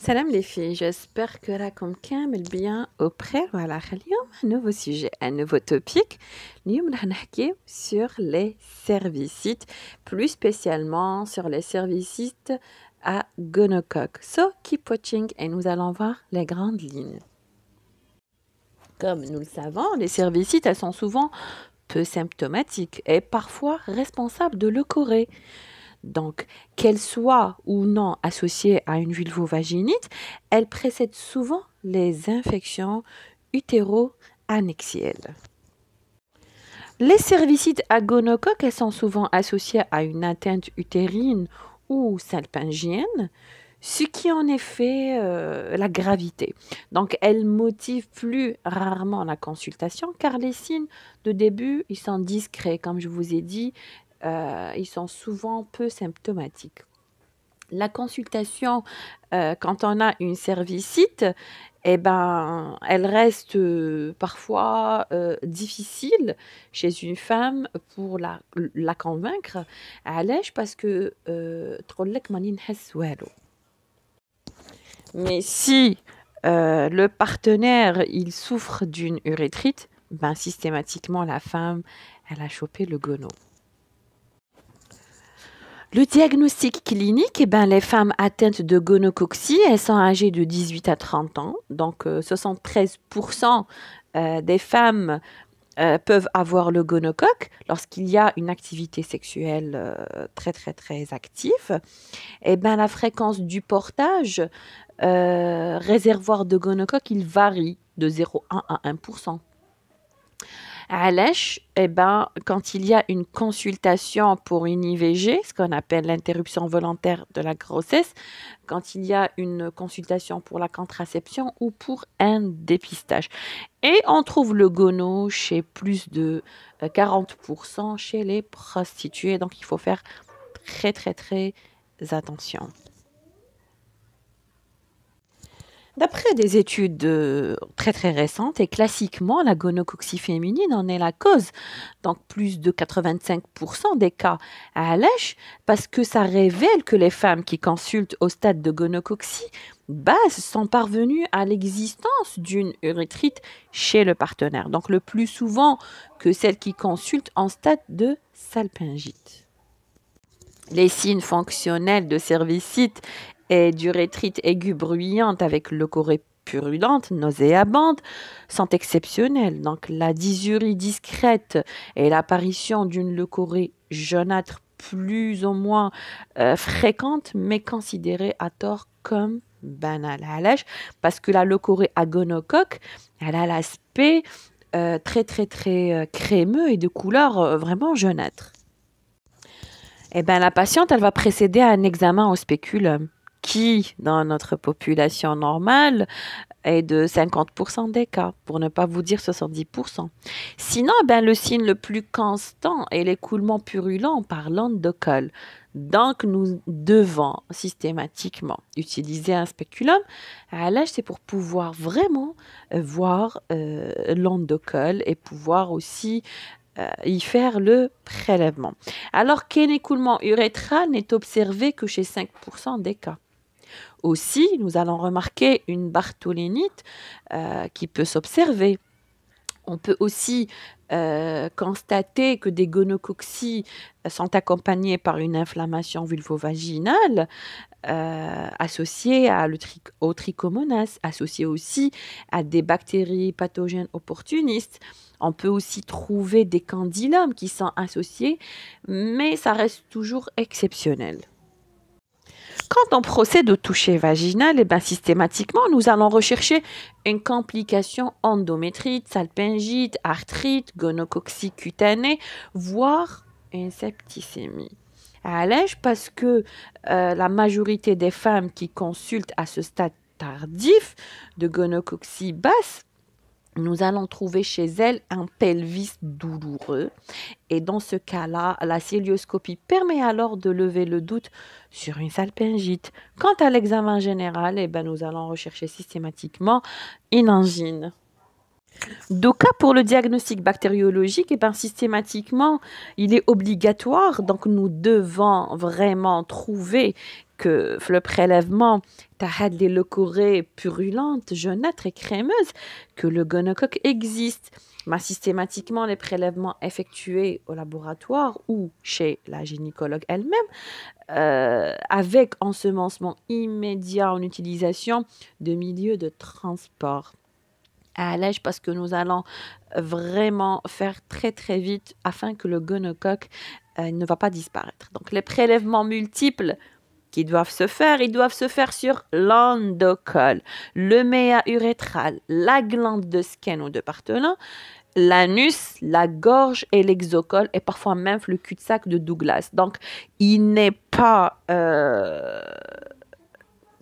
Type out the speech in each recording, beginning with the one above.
Salam les filles, j'espère que راكم كامل bien auprès. Voilà, اليوم un nouveau sujet, un nouveau topic. اليوم راح نحكي sur les cervicides, plus spécialement sur les cervicides à gonocoque. So keep watching et nous allons voir les grandes lignes. Comme nous le savons, les cervicides, elles sont souvent peu symptomatiques et parfois responsables de leucorrhée. Donc, qu'elle soit ou non associée à une vulvovaginite, elle précède souvent les infections utéro-annexielles. Les cervicides à gonocoque, elles sont souvent associées à une atteinte utérine ou salpingienne, ce qui en est fait la gravité. Donc, elles motivent plus rarement la consultation car les signes de début, ils sont discrets, comme je vous ai dit, ils sont souvent peu symptomatiques. La consultation, quand on a une cervicite, eh ben, elle reste parfois difficile chez une femme pour la convaincre. علاش parce que تقول لك ماني نحس والو. Mais si le partenaire il souffre d'une urétrite, ben systématiquement la femme elle a chopé le gono. Le diagnostic clinique, eh ben, les femmes atteintes de gonocoxie, elles sont âgées de 18 à 30 ans. Donc, 73% des femmes peuvent avoir le gonocoque lorsqu'il y a une activité sexuelle très active. Eh ben, la fréquence du portage réservoir de gonocoque, il varie de 0,1 à 1%. علاش eh ben, quand il y a une consultation pour une IVG, ce qu'on appelle l'interruption volontaire de la grossesse, quand il y a une consultation pour la contraception ou pour un dépistage. Et on trouve le gono chez plus de 40% chez les prostituées. Donc, il faut faire très attention. D'après des études très récentes et classiquement, la gonocoxie féminine en est la cause. Donc, plus de 85% des cas à Alèche, parce que ça révèle que les femmes qui consultent au stade de gonocoxie sont parvenues à l'existence d'une urétrite chez le partenaire. Donc, le plus souvent que celles qui consultent en stade de salpingite. Les signes fonctionnels de cervicite et d'urétrite aiguë bruyante avec leucorrhée purulente, nauséabonde, sont exceptionnels. Donc, la dysurie discrète et l'apparition d'une leucorrhée jaunâtre plus ou moins fréquente, mais considérée à tort comme banale. Parce que la leucorrhée à gonocoque, elle a l'aspect très crémeux et de couleur vraiment jaunâtre. Eh bien, la patiente, elle va précéder à un examen au spéculum qui, dans notre population normale, est de 50% des cas, pour ne pas vous dire 70%. Sinon, ben, le signe le plus constant est l'écoulement purulent par l'onde de colle. Donc, nous devons systématiquement utiliser un spéculum. À l'âge, c'est pour pouvoir vraiment voir l'onde de colle et pouvoir aussi y faire le prélèvement. Alors qu'un écoulement urétral n'est observé que chez 5% des cas. Aussi, nous allons remarquer une bartholinite qui peut s'observer. On peut aussi constater que des gonocoxies sont accompagnées par une inflammation vulvovaginale associée au trichomonas, associée aussi à des bactéries pathogènes opportunistes. On peut aussi trouver des candilomes qui sont associés, mais ça reste toujours exceptionnel. Quand on procède au toucher vaginal, ben, systématiquement, nous allons rechercher une complication endométrite, salpingite, arthrite, gonocoxie cutanée, voire une septicémie. Allège parce que la majorité des femmes qui consultent à ce stade tardif de gonocoxie basse, nous allons trouver chez elles un pelvis douloureux. Et dans ce cas-là, la cœlioscopie permet alors de lever le doute sur une salpingite. Quant à l'examen général, eh ben, nous allons rechercher systématiquement une angine. Donc, pour le diagnostic bactériologique, eh ben, systématiquement, il est obligatoire. Donc, nous devons vraiment trouver que le prélèvement, t'as les leucorrhées purulentes, jaunâtres et crémeuses, que le gonocoque existe. Mais systématiquement, les prélèvements effectués au laboratoire ou chez la gynécologue elle-même, avec ensemencement immédiat en utilisation de milieux de transport. Allège parce que nous allons vraiment faire très très vite afin que le gonocoque ne va pas disparaître. Donc les prélèvements multiples qui doivent se faire, ils doivent se faire sur l'endocole, le méa urétral, la glande de Skene ou de Bartholin, l'anus, la gorge et l'exocole et parfois même le cul-de-sac de Douglas. Donc il n'est pas,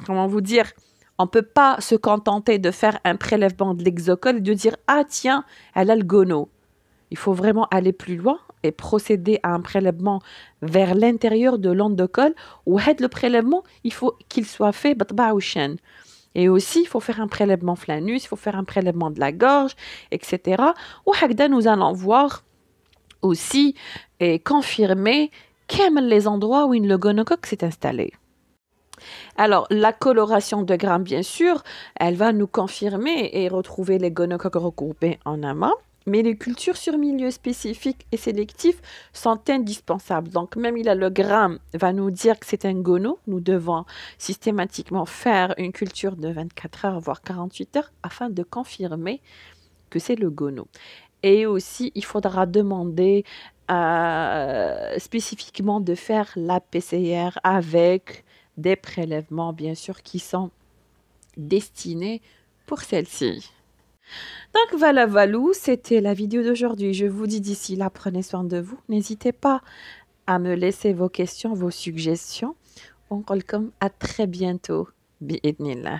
comment vous dire, on ne peut pas se contenter de faire un prélèvement de l'exocole et de dire « Ah tiens, elle a le gono ». Il faut vraiment aller plus loin et procéder à un prélèvement vers l'intérieur de l'endocole où le prélèvement, il faut qu'il soit fait b'tba'ouchen. Et aussi, il faut faire un prélèvement flanus, il faut faire un prélèvement de la gorge, etc. Ou nous allons voir aussi et confirmer les endroits où le gonocoque s'est installé. Alors, la coloration de grammes, bien sûr, elle va nous confirmer et retrouver les gonocoques regroupés en amas. Mais les cultures sur milieux spécifiques et sélectifs sont indispensables. Donc, même le gramme va nous dire que c'est un gono. Nous devons systématiquement faire une culture de 24 heures, voire 48 heures, afin de confirmer que c'est le gono. Et aussi, il faudra demander spécifiquement de faire la PCR avec des prélèvements, bien sûr, qui sont destinés pour celle-ci. Donc voilà, Valou, c'était la vidéo d'aujourd'hui. Je vous dis d'ici là, prenez soin de vous. N'hésitez pas à me laisser vos questions, vos suggestions. On se retrouve à très bientôt. Bi'idnillah.